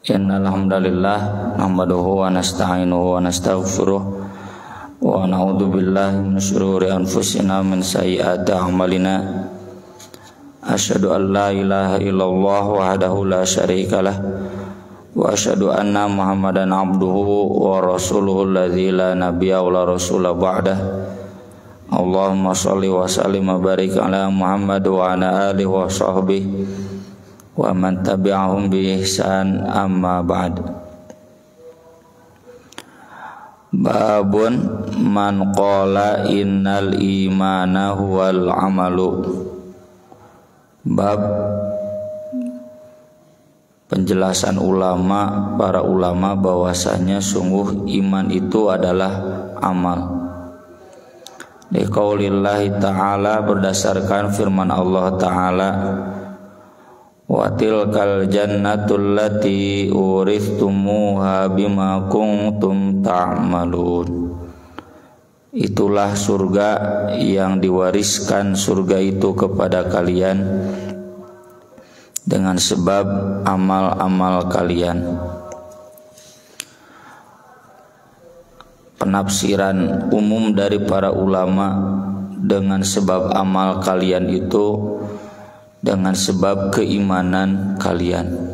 Innal hamdalillah nahmaduhu wa nasta'inuhu wa nastaghfiruh wa na'udzu billahi min shururi anfusina min sayyiati a'malina. Asyhadu an la ilaha illallah wahdahu la syarikalah wa asyhadu anna Muhammadan abduhu wa rasuluhu alladzi la nabiyya wa la rasula ba'dah. Allahumma shalli wa sallim wa barik ala Muhammad wa ala alihi wa sahbihi wa man tabi'ahum bi ihsan, amma ba'd. Babun man qala innal imana huwal amalu. Bab penjelasan para ulama bahwasanya sungguh iman itu adalah amal. Liqaulillahi ta'ala, berdasarkan firman Allah ta'ala, wa tilkal jannatul lati uristumuha bima kuntum ta'malun. Itulah surga yang diwariskan surga itu kepada kalian dengan sebab amal-amal kalian. Penafsiran umum dari para ulama dengan sebab amal kalian itu dengan sebab keimanan kalian.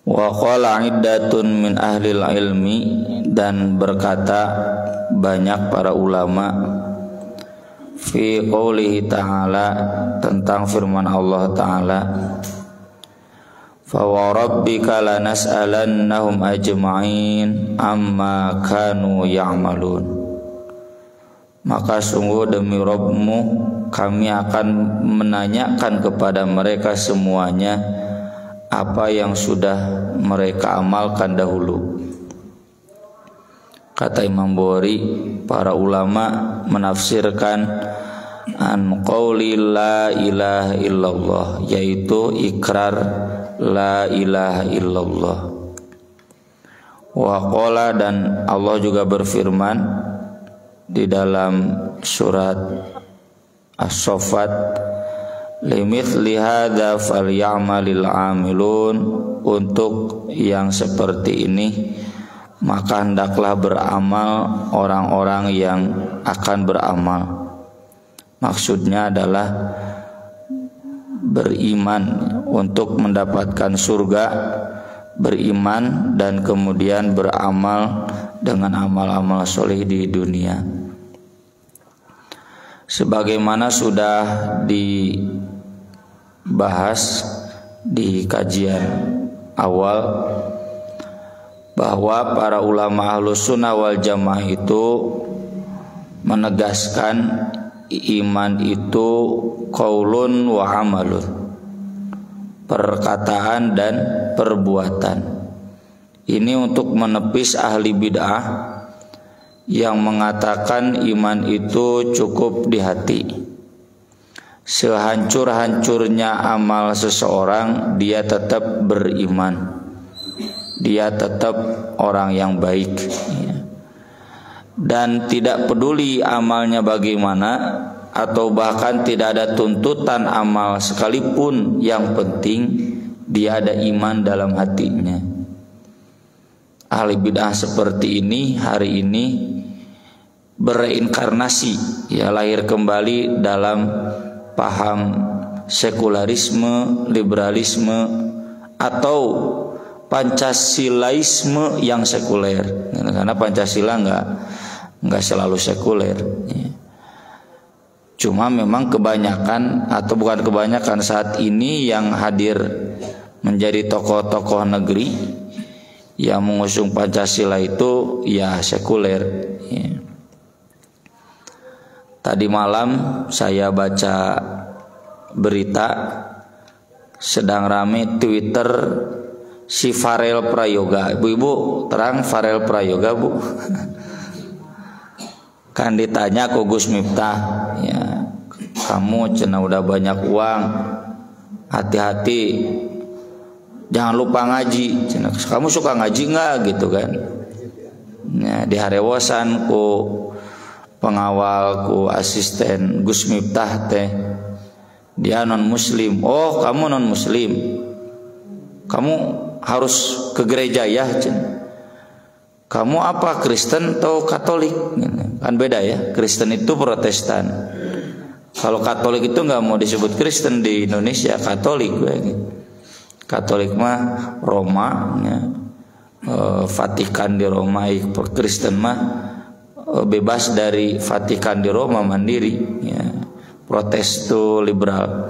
Wa qala iddatun min ahlil ilmi, dan berkata banyak para ulama fi qoulihi ta'ala, tentang firman Allah ta'ala, fa wa rabbika lanas'alannahum ajma'in amma kanu ya'malun. Maka sungguh demi Rabbmu, kami akan menanyakan kepada mereka semuanya apa yang sudah mereka amalkan dahulu. Kata Imam Bukhari, para ulama menafsirkan an qauli la ilaha illallah, yaitu ikrar la ilaha illallah. Wa qala, dan Allah juga berfirman di dalam surat As-Saffat, limithli hadza falyamalil amilun, untuk yang seperti ini maka hendaklah beramal orang-orang yang akan beramal. Maksudnya adalah beriman untuk mendapatkan surga, beriman dan kemudian beramal dengan amal-amal soleh di dunia. Sebagaimana sudah dibahas di kajian awal, bahwa para ulama Ahlus Sunnah wal Jamaah itu menegaskan iman itu qaulun wa amalun, perkataan dan perbuatan. Ini untuk menepis ahli bid'ah yang mengatakan iman itu cukup di hati. Sehancur-hancurnya amal seseorang, dia tetap beriman, dia tetap orang yang baik, dan tidak peduli amalnya bagaimana, atau bahkan tidak ada tuntutan amal sekalipun, yang penting dia ada iman dalam hatinya. Ahli bid'ah seperti ini hari ini bereinkarnasi, lahir kembali dalam paham sekularisme, liberalisme, atau Pancasilaisme yang sekuler. Karena Pancasila nggak selalu sekuler. Cuma memang kebanyakan, atau bukan kebanyakan, saat ini yang hadir menjadi tokoh-tokoh negeri yang mengusung Pancasila itu ya sekuler. Tadi malam saya baca berita, sedang rame Twitter si Farel Prayoga. Ibu-ibu terang Farel Prayoga, Bu? Kan ditanya ke Gus Miftah, ya, kamu cenah udah banyak uang, hati-hati, jangan lupa ngaji. Cenah, kamu suka ngaji nggak gitu kan? Nah, di harewosan ku pengawal ku asisten Gus Miftah teh dia non muslim. Oh, kamu non muslim, kamu harus ke gereja ya. Kamu apa, Kristen atau Katolik? Kan beda ya, Kristen itu Protestan. Kalau Katolik itu nggak mau disebut Kristen di Indonesia, Katolik. Katolik mah Roma, ya. Vatikan di Roma. Kristen mah bebas dari Vatikan di Roma, mandiri. Ya. Protesto liberal.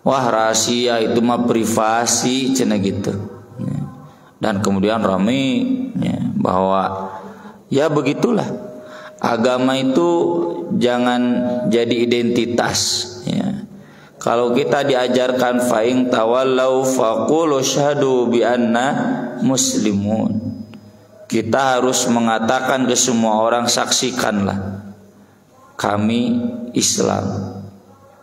Wah, rahasia itu mah privasi, cina gitu. Ya. Dan kemudian rame ya, bahwa ya begitulah, agama itu jangan jadi identitas ya. Kalau kita diajarkan fa'ing tawallau faqulu syahadu bi anna muslimun, kita harus mengatakan ke semua orang, saksikanlah kami Islam.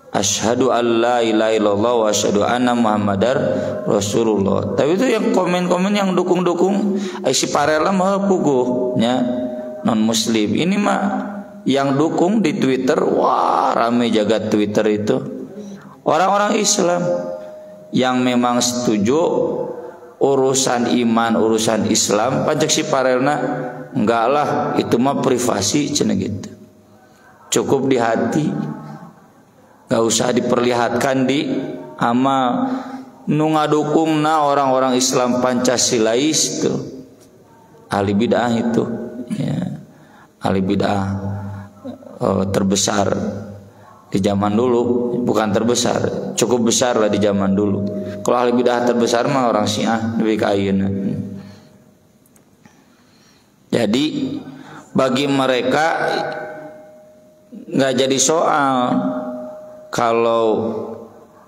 Asyhadu alla ilaha illallah wa asyhadu anna muhammadar rasulullah. Tapi itu yang komen-komen yang dukung-dukung si parela mah puguh nya non muslim. Ini mah yang dukung di Twitter, wah rame jagat Twitter itu. Orang-orang Islam yang memang setuju urusan iman, urusan Islam, pajak si parelna enggak lah, itu mah privasi cenah gitu. Cukup di hati. Gak usah diperlihatkan di amal. Nu ngadukungna orang-orang Islam Pancasilais itu ahli bid'ah itu ya. Ahli bid'ah terbesar di zaman dulu. Bukan terbesar, cukup besar lah di zaman dulu. Kalau ahli bid'ah terbesar mah orang Syiah lebih kain. Jadi bagi mereka gak jadi soal kalau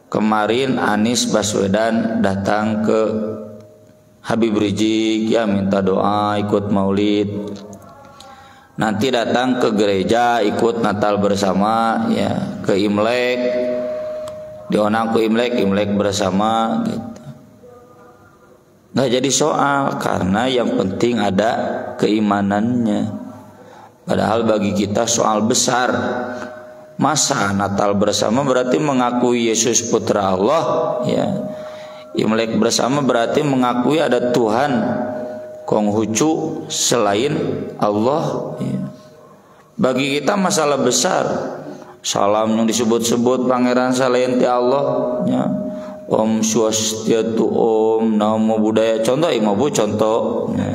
kemarin Anies Baswedan datang ke Habib Rizik ya, minta doa, ikut maulid. Nanti datang ke gereja, ikut Natal bersama ya, ke Imlek, diundang ke Imlek bersama gitu. Nggak jadi soal, karena yang penting ada keimanannya. Padahal bagi kita soal besar. Masa Natal bersama berarti mengakui Yesus putra Allah ya. Imlek bersama berarti mengakui ada Tuhan Konghucu selain Allah ya. Bagi kita masalah besar. Salam yang disebut-sebut pangeran selain ti Allah ya. Om Swastiatu, Om Namo Buddhaya. Contoh imah bu, contoh ya.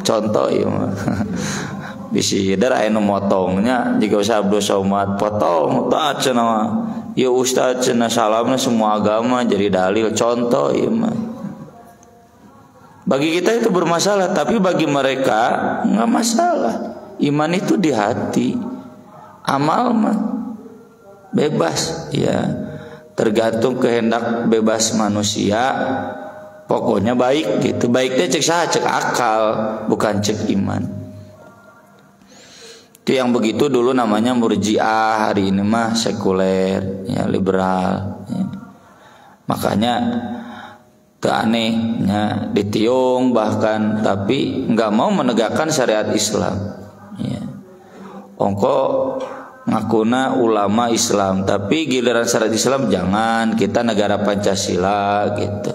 Contoh imah bisi dar aya nu motongnya jika usah Abdul Somad potong tak cenah ya ustaz cenah salamna semua agama jadi dalil, contoh ieu mah. Bagi kita itu bermasalah, tapi bagi mereka enggak masalah. Iman itu di hati, amal mah bebas ya, tergantung kehendak bebas manusia. Pokoknya baik gitu. Baiknya cek saha, cek akal, bukan cek iman. Itu yang begitu dulu namanya murji'ah, hari ini mah sekuler ya, liberal ya. Makanya teu aneh ya, ditiung bahkan, tapi enggak mau menegakkan syariat Islam ya. Ongko ngakuna ulama Islam, tapi giliran syariat Islam jangan, kita negara Pancasila gitu.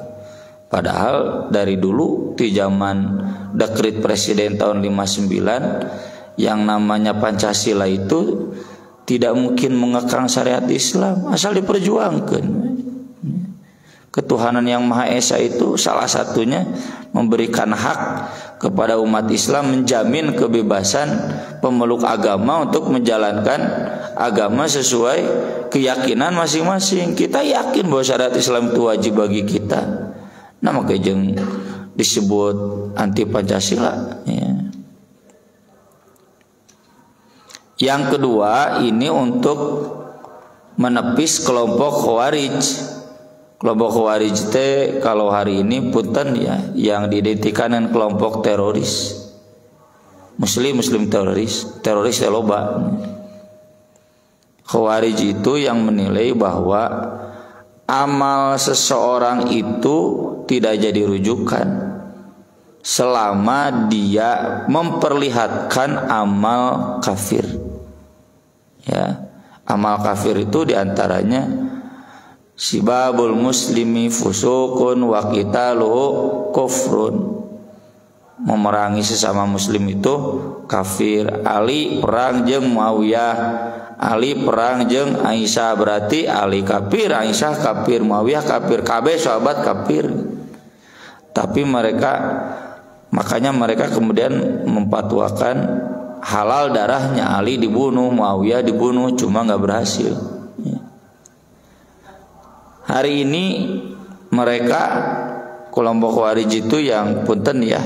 Padahal dari dulu di zaman dekret presiden tahun 59 yang namanya Pancasila itu tidak mungkin mengekang syariat Islam asal diperjuangkan. Ketuhanan yang Maha Esa itu salah satunya memberikan hak kepada umat Islam, menjamin kebebasan pemeluk agama untuk menjalankan agama sesuai keyakinan masing-masing. Kita yakin bahwa syariat Islam itu wajib bagi kita. Nah makanya disebut anti Pancasila ya. Yang kedua ini untuk menepis kelompok Khawarij. Kelompok Khawarij teh kalau hari ini punten ya, yang diidentikan dengan kelompok teroris. Muslim teroris loba. Khawarij itu yang menilai bahwa amal seseorang itu tidak jadi rujukan. selama dia memperlihatkan amal kafir. Ya, amal kafir itu diantaranya sibabul muslimi fusukun wa qitaluhu kufrun. Memerangi sesama muslim itu kafir. Ali perang jeung Muawiyah, Ali perang jeung Aisyah, berarti Ali kafir, Aisyah kafir, Muawiyah kafir, kabeh sahabat kafir. Tapi makanya mereka kemudian memfatwakan halal darahnya, Ali dibunuh, Muawiyah dibunuh, cuma nggak berhasil. Hari ini mereka kelompok Khawarij itu yang punten ya,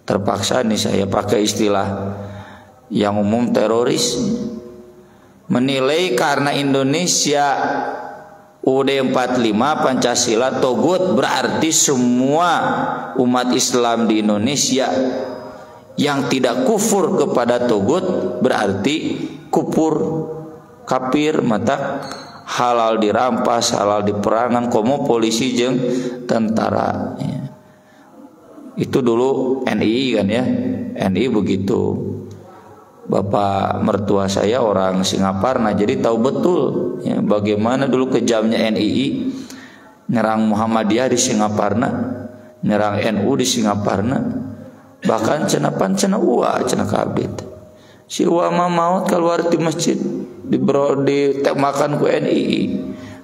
terpaksa nih saya pakai istilah yang umum, teroris, menilai karena Indonesia UUD 45 Pancasila togut, berarti semua umat Islam di Indonesia yang tidak kufur kepada togut berarti kufur, kafir, mata halal dirampas, halal diperangan, komo polisi jeung tentara. Itu dulu NI kan ya, NI begitu. Bapak mertua saya orang Singaparna, jadi tahu betul ya, bagaimana dulu kejamnya NII nyerang Muhammadiyah di Singaparna, nyerang NU di Singaparna, bahkan cena uwa cena kabit. Si uwa mah maut keluar di masjid ditemakan ku NII.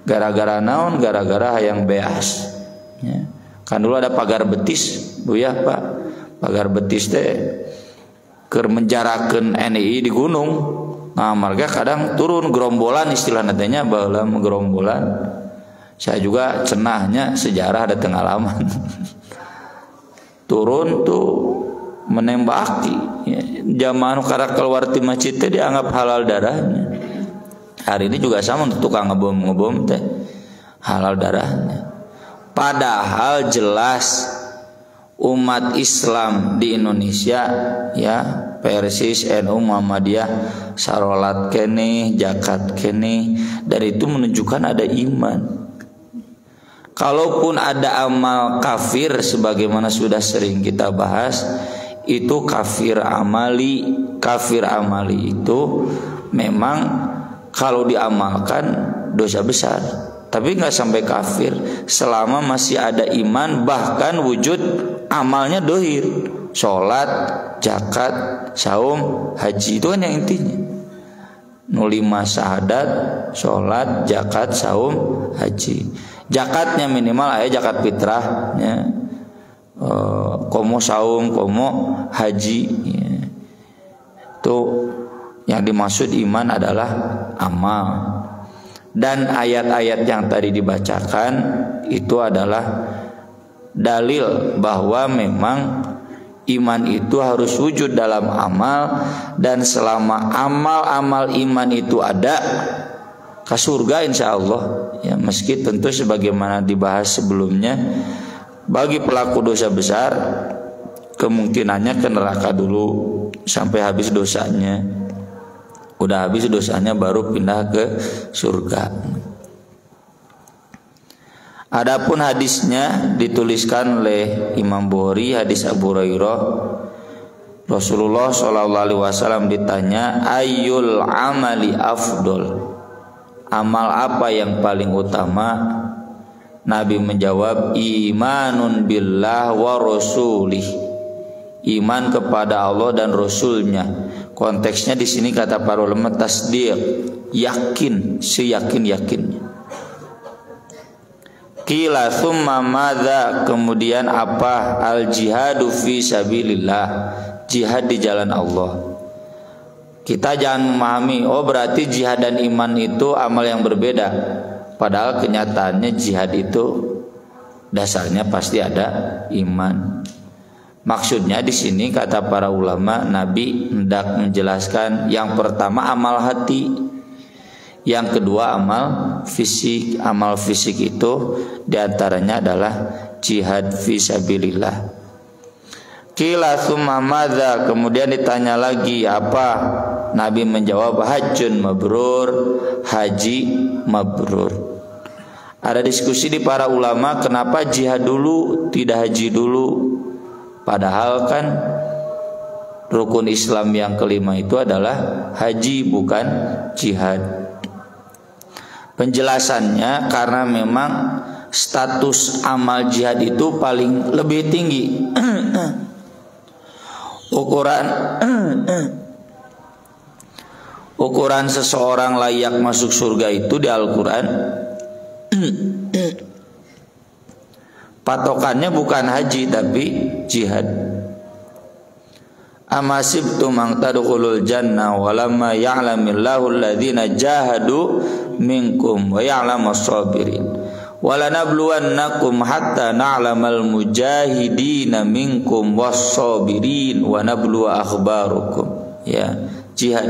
Gara-gara naon? Gara-gara hayang beas. Ya. Kan dulu ada pagar betis, Bu ya Pak. Pagar betis teh keur menjarakeun NII di gunung. Nah, marga kadang turun gerombolan, istilah nantinya baheula gerombolan. Saya juga cenahnya sejarah ada pengalaman. Turun tuh menembaki ya. Zaman karena keluar di masjid teh dianggap halal darahnya. Hari ini juga sama, tukang ngebom teh halal darahnya. Padahal jelas umat Islam di Indonesia ya, Persis, NU, Muhammadiyah, sarolat kene, zakat kene, dari itu menunjukkan ada iman. Kalaupun ada amal kafir sebagaimana sudah sering kita bahas, itu kafir amali. Kafir amali itu memang kalau diamalkan dosa besar, tapi nggak sampai kafir selama masih ada iman, bahkan wujud amalnya dohir, sholat, zakat, saum, haji, itu kan yang intinya. 05 syahadat, sholat, zakat, saum, haji. Zakatnya minimal aya zakat fitrah ya. Komo saum, komo haji ya. Itu yang dimaksud iman adalah amal. Dan ayat-ayat yang tadi dibacakan itu adalah dalil bahwa memang iman itu harus wujud dalam amal, dan selama amal-amal iman itu ada, ke surga insya Allah ya, meski tentu sebagaimana dibahas sebelumnya, bagi pelaku dosa besar kemungkinannya ke neraka dulu sampai habis dosanya. Udah habis dosanya baru pindah ke surga. Adapun hadisnya dituliskan oleh Imam Bukhari, hadis Abu Hurairah. Rasulullah SAW ditanya, ayyul amali afdol, amal apa yang paling utama? Nabi menjawab, imanun billah wa rasulih, iman kepada Allah dan Rasulnya. Konteksnya di sini kata para ulama tasdiq, yakin, seyakin-yakinnya. Qila tsumma madza, kemudian apa? Al jihadu fi sabilillah, jihad di jalan Allah. Kita jangan memahami oh berarti jihad dan iman itu amal yang berbeda. Padahal kenyataannya jihad itu dasarnya pasti ada iman. Maksudnya di sini kata para ulama, Nabi hendak menjelaskan yang pertama amal hati, yang kedua amal fisik. Amal fisik itu diantaranya adalah jihad fisabilillah. Qila tsumma madza, kemudian ditanya lagi apa? Nabi menjawab hajjun mabrur, haji mabrur. Ada diskusi di para ulama kenapa jihad dulu tidak haji dulu. Padahal kan rukun Islam yang kelima itu adalah haji, bukan jihad. Penjelasannya karena memang status amal jihad itu paling lebih tinggi. Ukuran seseorang layak masuk surga itu di Al-Quran, patokannya bukan haji tapi jihad. Amasibtum an tadkhulul jannah walamma ya'lamillahu alladhina jahadu minkum wa ya'lamus sabirin walanabluwannakum hatta na'lamal mujahidina minkum was-sabirin wa nabluwa akhbarukum. Ya, jihad.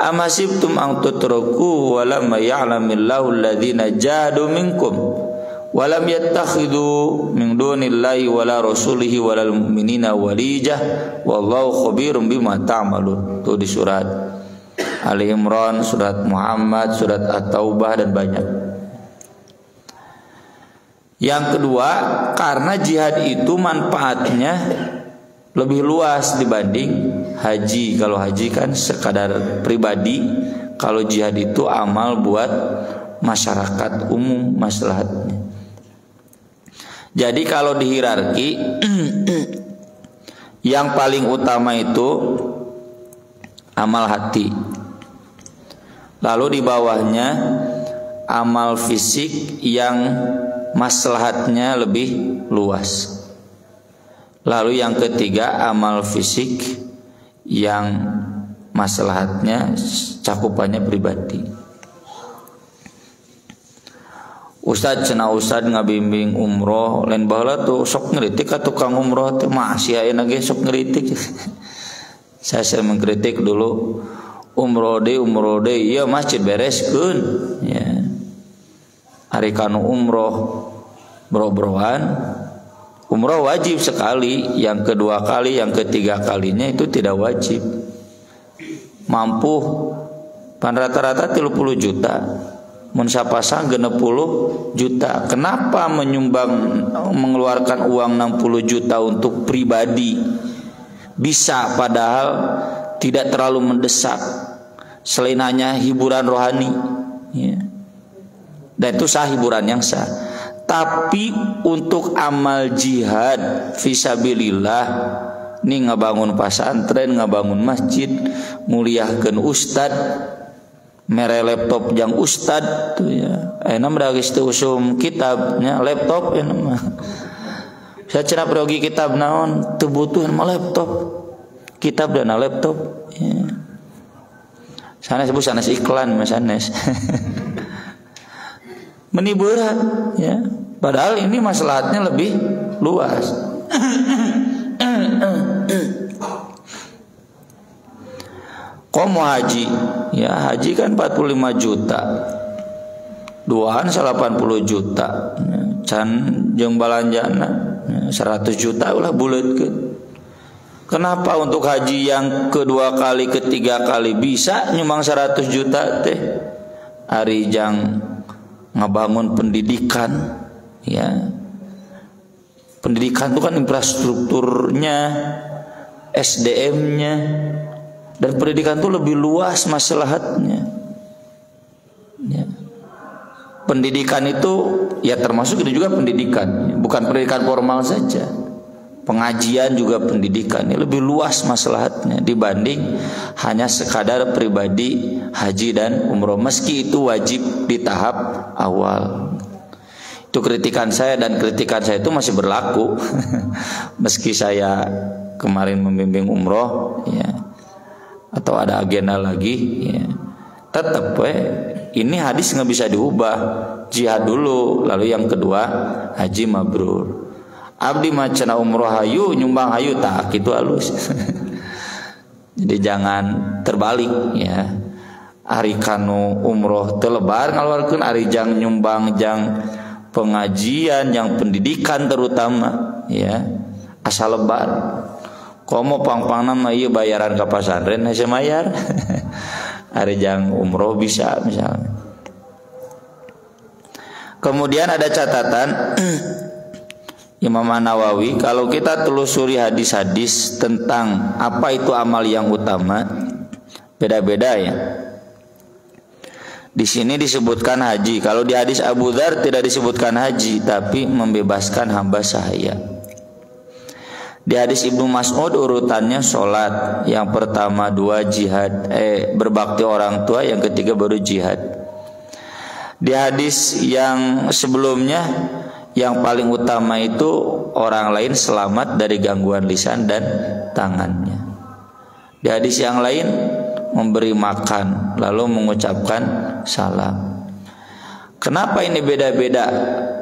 Amasibtum an tutraku walamma ya'lamillahu alladhina jahadu minkum walam yattakhidhu min dunillahi wala rasulihi walal mu'minina walijah wallahu khabirum bima ta'malun. Itu di surat Ali Imran, surat Muhammad, surat At-Taubah dan banyak. Yang kedua, karena jihad itu manfaatnya lebih luas dibanding haji. Kalau haji kan sekadar pribadi, kalau jihad itu amal buat masyarakat umum maslahatnya. Jadi kalau di hierarki yang paling utama itu amal hati. Lalu di bawahnya amal fisik yang maslahatnya lebih luas. Lalu yang ketiga amal fisik yang maslahatnya cakupannya pribadi. Ustad cenah ustad ngabimbing umroh lain baheula tuh sok ngeritik ka tukang umroh teh masih ayeuna ge sok ngeritik. Saya mengkritik dulu umroh deh ieu masjid bereskeun ya. Ari kanu umroh bro-broan, umroh wajib sekali, yang kedua kali, yang ketiga kalinya itu tidak wajib. Mampu pan rata-rata 30 juta. Mun sapasang 60 juta. Kenapa mengeluarkan uang 60 juta untuk pribadi? Bisa, padahal tidak terlalu mendesak. Selain hanya hiburan rohani ya. Dan itu sah, hiburan yang sah. Tapi untuk amal jihad fisabilillah, nih ngabangun pesantren, ngabangun masjid, muliahkeun ustad, mere laptop jang ustad tuh ya. Enak mah geus teu usum kitabnya laptop enak mah. Saya cenah pergi kitab naon teu butuh mah laptop. Kitab dan laptop ya. Sanes iklan mah sanes. Meniburan ya. Padahal ini maslahatnya lebih luas. Komo haji ya, haji kan 45 juta, duaan 80 juta, can jeung balanjana 100 juta ulah buleutkeun. Kenapa untuk haji yang kedua kali, ketiga kali bisa nyumbang 100 juta teh? Ari jang ngabangun pendidikan ya. Pendidikan itu kan infrastrukturnya, SDM-nya. Dan pendidikan itu lebih luas maslahatnya ya. Pendidikan itu ya termasuk itu juga pendidikan, bukan pendidikan formal saja. Pengajian juga pendidikan, ya, lebih luas maslahatnya dibanding hanya sekadar pribadi haji dan umroh, meski itu wajib di tahap awal. Itu kritikan saya, dan kritikan saya itu masih berlaku. Meski saya kemarin membimbing umroh ya, atau ada agenda lagi ya, tetap ini hadis nggak bisa diubah. Jihad dulu, lalu yang kedua haji mabrur. Abdi macana umroh hayu nyumbang hayu tak gitu halus. Jadi jangan terbalik ya. Ari kanu umroh telebar ngaluarkeun, ari jang nyumbang jang pengajian, yang pendidikan terutama ya, asal lebar. Komo pang-pangna mah ieu bayaran ka pasantren hese mayar. Ari jang umroh bisa misalnya. Kemudian ada catatan Imam An-Nawawi, kalau kita telusuri hadis-hadis tentang apa itu amal yang utama, beda-beda ya. Di sini disebutkan haji. Kalau di hadis Abu Dzar tidak disebutkan haji, tapi membebaskan hamba sahaya. Di hadis Ibnu Mas'ud urutannya sholat, yang pertama 2 jihad, berbakti orang tua, yang ketiga baru jihad. Di hadis yang sebelumnya, yang paling utama itu orang lain selamat dari gangguan lisan dan tangannya. Di hadis yang lain memberi makan lalu mengucapkan salam. Kenapa ini beda-beda?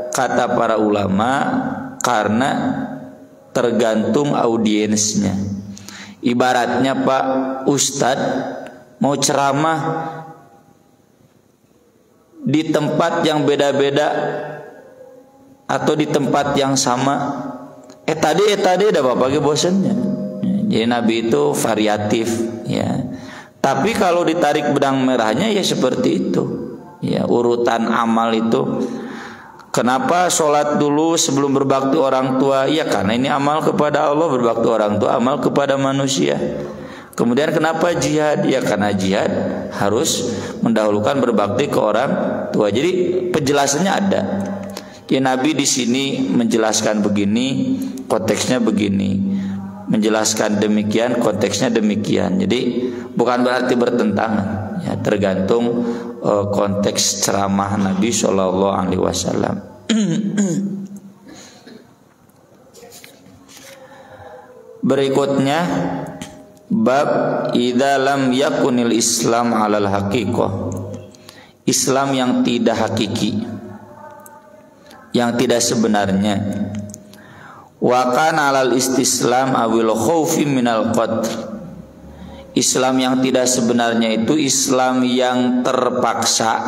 Kata para ulama, karena tergantung audiensnya. Ibaratnya Pak Ustadz mau ceramah di tempat yang beda-beda atau di tempat yang sama, tadi dah Bapak bosannya. Jadi Nabi itu variatif ya. Tapi kalau ditarik benang merahnya ya seperti itu. Ya, urutan amal itu. Kenapa sholat dulu sebelum berbakti orang tua? Ya karena ini amal kepada Allah, berbakti orang tua amal kepada manusia. Kemudian kenapa jihad? Ya karena jihad harus mendahulukan berbakti ke orang tua. Jadi penjelasannya ada. Ya Nabi di sini menjelaskan begini, konteksnya begini. Menjelaskan demikian, konteksnya demikian. Jadi bukan berarti bertentangan. Ya, tergantung konteks ceramah Nabi Shallallahu Alaihi Wasallam. Berikutnya bab idza lam yakunil Islam alal haqiqah. Islam yang tidak hakiki, yang tidak sebenarnya. Wa kana alal istislam awil khaufi minal qatl. Islam yang tidak sebenarnya itu Islam yang terpaksa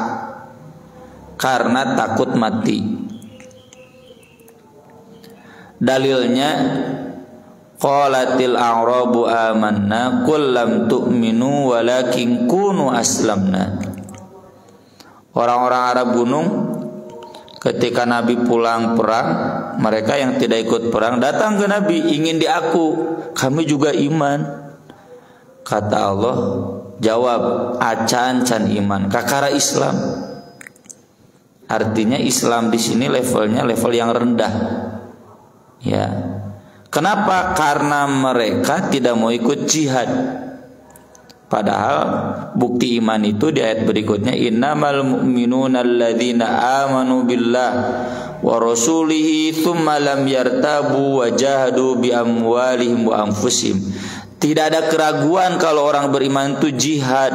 karena takut mati. Dalilnya qalatil a'rabu amanna qul lam tu'minu walakin kunu aslamna. Orang-orang Arab gunung ketika Nabi pulang perang, mereka yang tidak ikut perang datang ke Nabi ingin diaku, kami juga iman. Kata Allah, jawab acan can iman kakara Islam. Artinya Islam di sini levelnya level yang rendah. Ya. Kenapa? Karena mereka tidak mau ikut jihad. Padahal bukti iman itu di ayat berikutnya, innamal mu'minuna alladzina amanu billah wa rasulihi tsumma lam yartabu wa jahadu bi amwalihim wa anfusihim. Tidak ada keraguan kalau orang beriman itu jihad.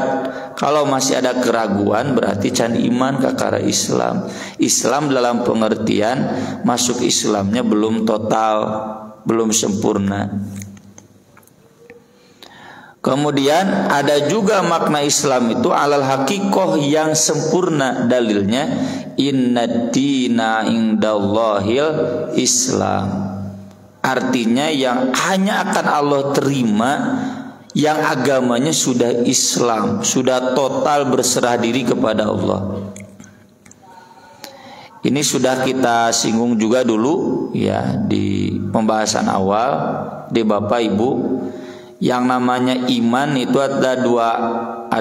Kalau masih ada keraguan berarti can iman kakara Islam. Islam dalam pengertian masuk Islamnya belum total, belum sempurna. Kemudian ada juga makna Islam itu alal haqiqah yang sempurna. Dalilnya innad dina indallahil Islam. Artinya yang hanya akan Allah terima yang agamanya sudah Islam, sudah total berserah diri kepada Allah. Ini sudah kita singgung juga dulu ya di pembahasan awal di Bapak Ibu. Yang namanya iman itu ada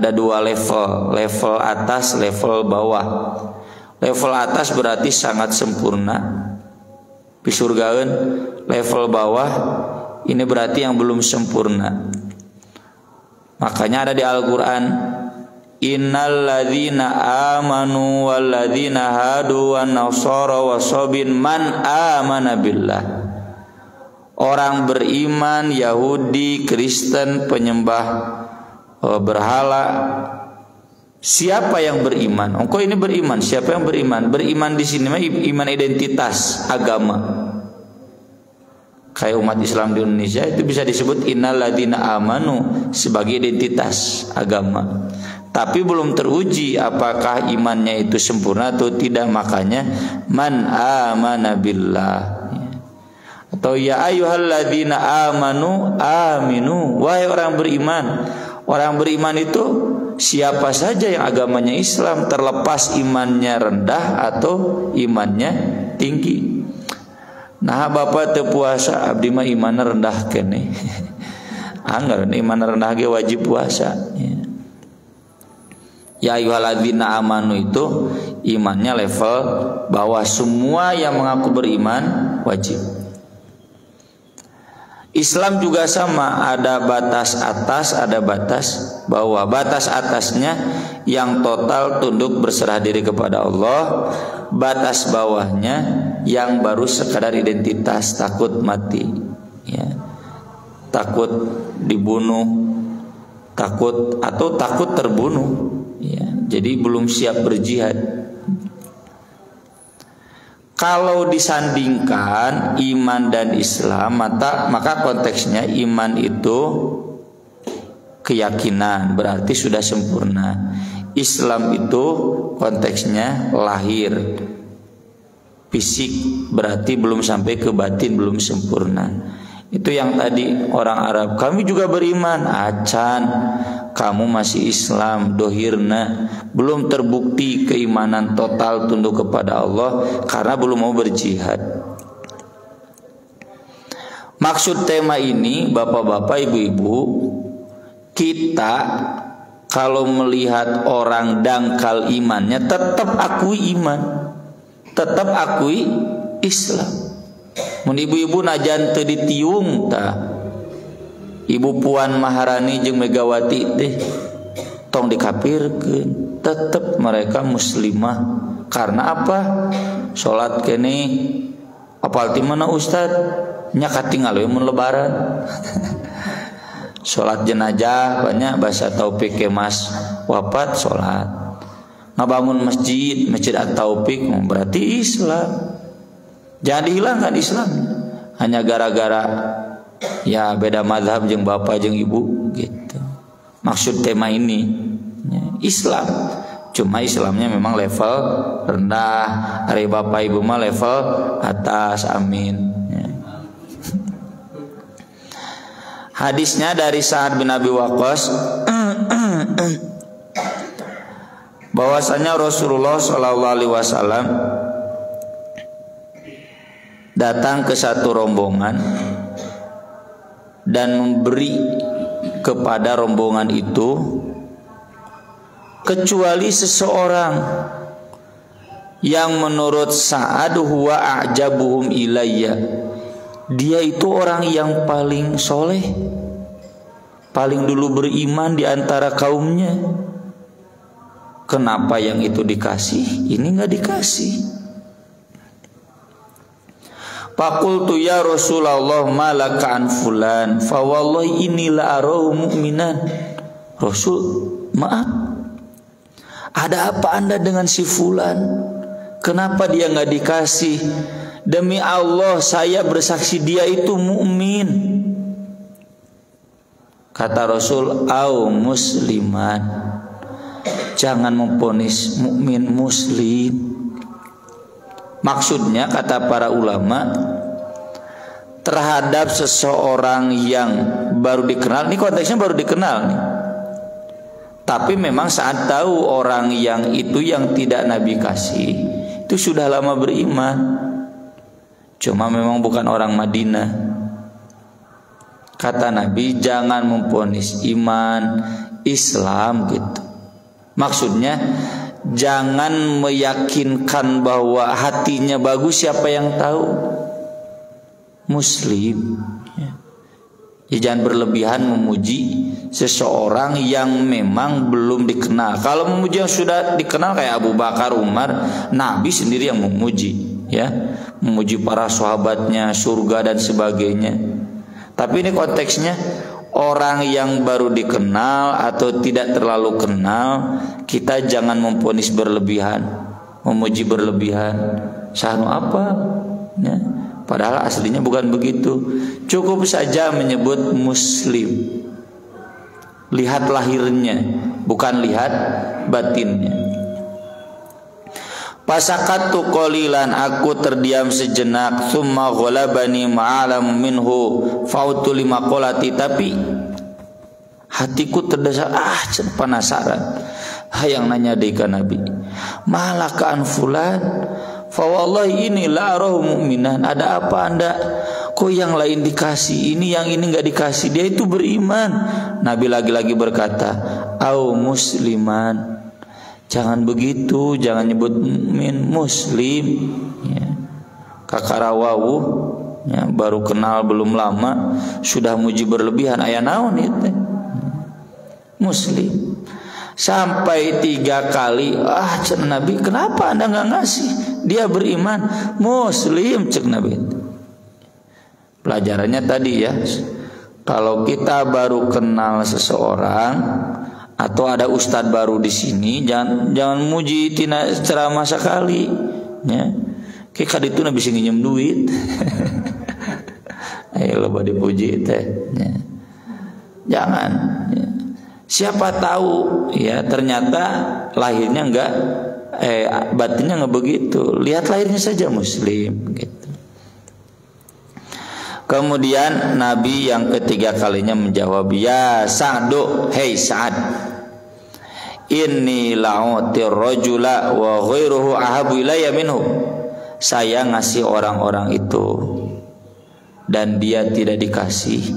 dua level, level atas, level bawah. Level atas berarti sangat sempurna. Pisurgaeun level bawah ini berarti yang belum sempurna. Makanya ada di Al-Qur'an, innal ladzina amanu wal ladzina hadu wan nasara wasabin man amana billah. Orang beriman, Yahudi, Kristen, penyembah berhala. Siapa yang beriman? Engkau ini beriman. Siapa yang beriman? Beriman di sini mah iman identitas agama. Kayak umat Islam di Indonesia itu bisa disebut innal ladzina amanu sebagai identitas agama. Tapi belum teruji apakah imannya itu sempurna atau tidak. Makanya man amana billah. Atau ya ayyuhalladzina amanu aminu, wahai orang beriman. Orang beriman itu siapa saja yang agamanya Islam, terlepas imannya rendah atau imannya tinggi. Nah bapak teu puasa abdi mah iman rendah keneh. Anggar iman rendah ge wajib puasa. Ya ayyuhalladzina amanu itu imannya level bawah, semua yang mengaku beriman wajib. Islam juga sama, ada batas atas, ada batas bawah. Batas atasnya yang total tunduk berserah diri kepada Allah. Batas bawahnya yang baru sekadar identitas, takut mati, ya. Takut dibunuh, takut terbunuh, ya. Jadi belum siap berjihad. Kalau disandingkan iman dan Islam, maka konteksnya iman itu keyakinan, berarti sudah sempurna. Islam itu konteksnya lahir, fisik, berarti belum sampai ke batin, belum sempurna. Itu yang tadi orang Arab, kami juga beriman, acan kamu masih Islam, dohirna, belum terbukti keimanan total tunduk kepada Allah karena belum mau berjihad. Maksud tema ini bapak-bapak, ibu-ibu, kita kalau melihat orang dangkal imannya tetap akui iman, tetap akui Islam. Mun ibu-ibu najan teu ditiung tah Ibu Puan Maharani jeung Megawati teh tong dikafirkeun, tetep mereka muslimah. Karena apa? Salat kene apal ti mana ustad? Nya katingal we mun lebaran. Salat jenazah banyak bahasa Taufik Kemas wafat salat. Ngabangun masjid At-Taufik berarti Islam. Jangan dihilangkan Islam hanya gara-gara ya beda mazhab jeung bapak jeung ibu gitu. Maksud tema ini ya, Islam. Cuma Islamnya memang level rendah, hari bapak ibu mah level atas. Amin ya. Hadisnya dari Sa'ad bin Abi Waqqas bahwasanya Rasulullah SAW datang ke satu rombongan dan memberi kepada rombongan itu kecuali seseorang yang menurut Sa'ad huwa a'jabuhum ilayya, dia itu orang yang paling soleh, paling dulu beriman di antara kaumnya. Kenapa yang itu dikasih, ini nggak dikasih? Faqultu ya Rasulullah malaka an fulan fa wallahi inni la arahu mu'minan. Rasul, maaf, ada apa Anda dengan si fulan? Kenapa dia nggak dikasih? Demi Allah saya bersaksi dia itu mukmin. Kata Rasul, au musliman, jangan memponis mukmin muslim. Maksudnya kata para ulama, terhadap seseorang yang baru dikenal, ini konteksnya baru dikenal nih. Tapi memang saat tahu orang yang itu yang tidak Nabi kasih, itu sudah lama beriman. Cuma memang bukan orang Madinah. Kata Nabi, jangan memponis iman Islam gitu. Maksudnya jangan meyakinkan bahwa hatinya bagus, siapa yang tahu? Muslim ya. Jangan berlebihan memuji seseorang yang memang belum dikenal. Kalau memuji yang sudah dikenal kayak Abu Bakar, Umar, Nabi sendiri yang memuji ya, memuji para sahabatnya, surga dan sebagainya. Tapi ini konteksnya orang yang baru dikenal atau tidak terlalu kenal, kita jangan memponis berlebihan, memuji berlebihan. Sahnu apa? Ya. Padahal aslinya bukan begitu. Cukup saja menyebut muslim. Lihat lahirnya, bukan lihat batinnya. Pasakatu qalilan, aku terdiam sejenak, summa ghalabani ma'alam minhu fautu lima qolati, tapi hatiku terdesar, penasaran. Hayang nanya deui ka Nabi, malakaan fulan fa wallahi ini la arahu mu'minan. Ada apa Anda? Kok yang lain dikasih, ini yang ini enggak dikasih? Dia itu beriman. Nabi lagi-lagi berkata, au musliman. Jangan begitu, jangan nyebut mukmin, muslim. Ya. Kakarawawu, ya, baru kenal belum lama sudah muji berlebihan, aya naon itu? Muslim. Sampai 3 kali, cek Nabi, kenapa Anda nggak ngasih? Dia beriman, muslim, cek Nabi. Pelajarannya tadi ya, kalau kita baru kenal seseorang atau ada ustadz baru di sini, jangan muji tina ceramah sekali, ya. Kayak kali itu Nabi bisa nginjem duit, ayo lo dipuji teh, ya. Jangan. Ya. Siapa tahu ya ternyata lahirnya enggak batinnya enggak begitu. Lihat lahirnya saja muslim gitu. Kemudian Nabi yang ketiga kalinya menjawab, ya Sa'du, hei Sa'ad, inni la'utir rajula wa ghairuhu ahabu ilayya minhu. Saya ngasih orang-orang itu dan dia tidak dikasih,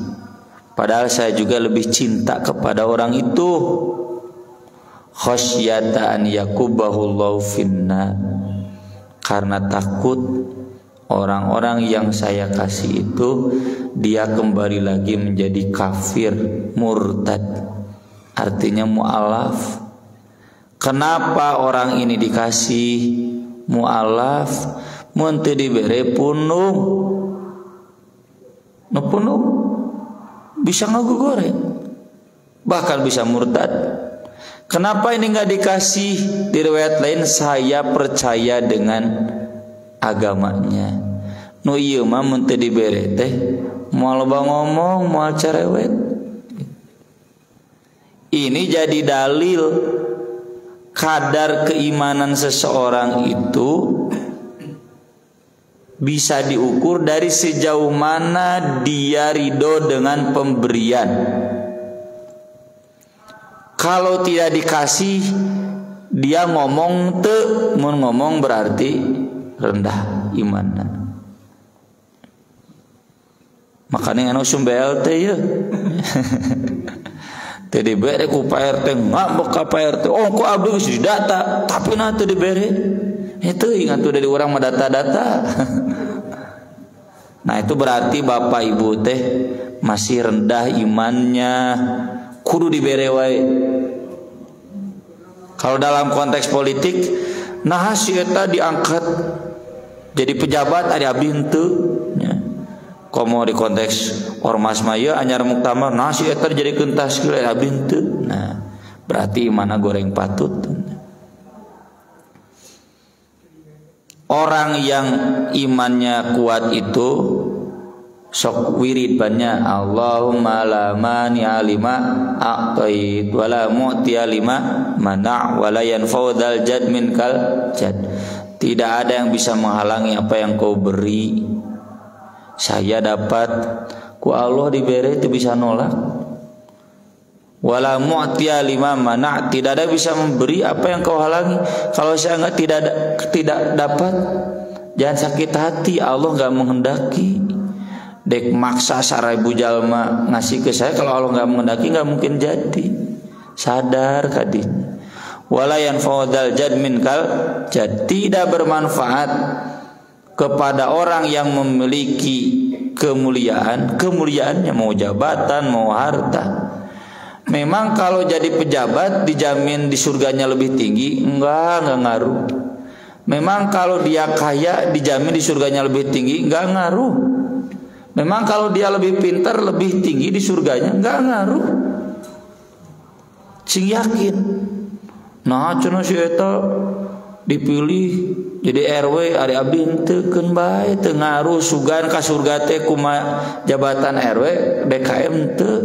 padahal saya juga lebih cinta kepada orang itu. Khasyata an yakubahullahu finna, karena takut orang-orang yang saya kasih itu dia kembali lagi menjadi kafir, murtad, artinya mu'alaf. Kenapa orang ini dikasih mu'alaf? Mun teu dibere punung, nu punung bisa ngagugoreng, bahkan bisa murtad. Kenapa ini nggak dikasih? Di riwayat lain, saya percaya dengan agamanya. Nu ieu mah mun teu dibere teh moal loba ngomong, moal cerewet. Ini jadi dalil kadar keimanan seseorang itu bisa diukur dari sejauh mana dia ridho dengan pemberian. Kalau tidak dikasih, dia ngomong mun ngomong berarti rendah imannya. Makanya anu sumbel teh ya. Teu dibere ku Pak RT, ngambek ka Pak RT. Oh, ku abdi geus didata, tapi na teu dibere. Itu ingat tuh dari orang mah data-data. Nah itu berarti bapak ibu teh masih rendah imannya, kudu dibere wae. Kalau dalam konteks politik, nah si eta diangkat jadi pejabat ada abdi henteu. Komo di konteks ormas maya anyar muktamar, nah si eta jadi kentas kira abdi henteu. Nah berarti imana goreng patut. Orang yang imannya kuat itu sok wirid banyak, Allahumma la mani'a lima a'tait wa la mu'tiya lima mana' wa la yanfa'u dzal jad minkal jad. Tidak ada yang bisa menghalangi apa yang kau beri. Saya dapat, ku Allah diberi itu bisa nolak. Wala mu'tiya lima mana', tidak ada bisa memberi apa yang kau halangi. Kalau saya tidak dapat, jangan sakit hati, Allah enggak menghendaki. Dek maksa 1000 jalma ngasih ke saya, kalau Allah enggak menghendaki enggak mungkin jadi. Sadar kadinya. Wala yanfa'u dzal jad minkal jad, tidak bermanfaat kepada orang yang memiliki kemuliaan, kemuliaannya mau jabatan, mau harta. Memang kalau jadi pejabat dijamin di surganya lebih tinggi, enggak ngaruh. Memang kalau dia kaya dijamin di surganya lebih tinggi, enggak ngaruh. Memang kalau dia lebih pintar lebih tinggi di surganya, enggak ngaruh. Sing yakin. Nah, cenah si eta dipilih jadi RW ari abdi henteu keun bae, teu ngaruh sugan ka surga teh kumaha jabatan RW DKM teu.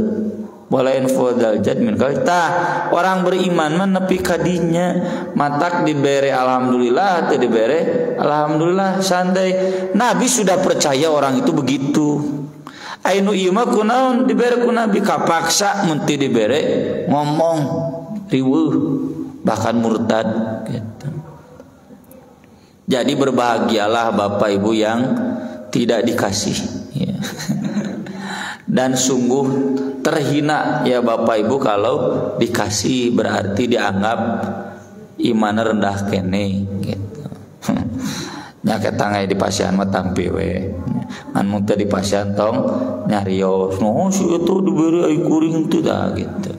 Walain fadal jad min kalita. Orang beriman mah nepi kadinya, matak dibere alhamdulillah, teu dibere alhamdulillah, santai. Nabi sudah percaya orang itu begitu. Ainu ieu mah kunaon dibere ku Nabi, kapaksa mun teu dibere ngomong riweuh bahkan murtad gitu. Jadi berbahagialah Bapak Ibu yang tidak dikasih ya. Dan sungguh terhina ya Bapak Ibu kalau dikasih, berarti dianggap iman rendah kene gitu. Nyaket tangai di pasian mah tampi we. An muntah di pasian tong nyarios. No si itu diberi ai kuring tuh dah gitu.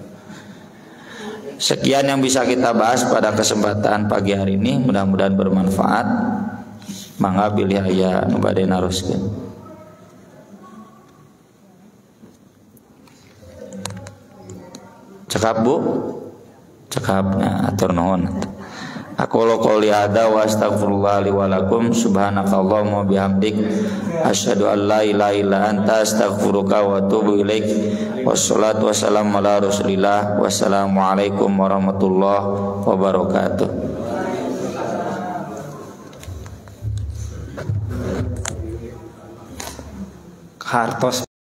Sekian yang bisa kita bahas pada kesempatan pagi hari ini, mudah-mudahan bermanfaat. Mangga bilih aya nu bade naroskeun. Cekap Bu? Cekapnya atur nuhun. Aku qouli hada wa astaghfirullah li wa lakum subhanakallahumma bihamdik asyhadu an la ilaha illa anta astaghfiruka wa atubu ilaik. Wassalatu wassalamu ala Rasulillah. Wassalamualaikum warahmatullahi wabarakatuh. Hartos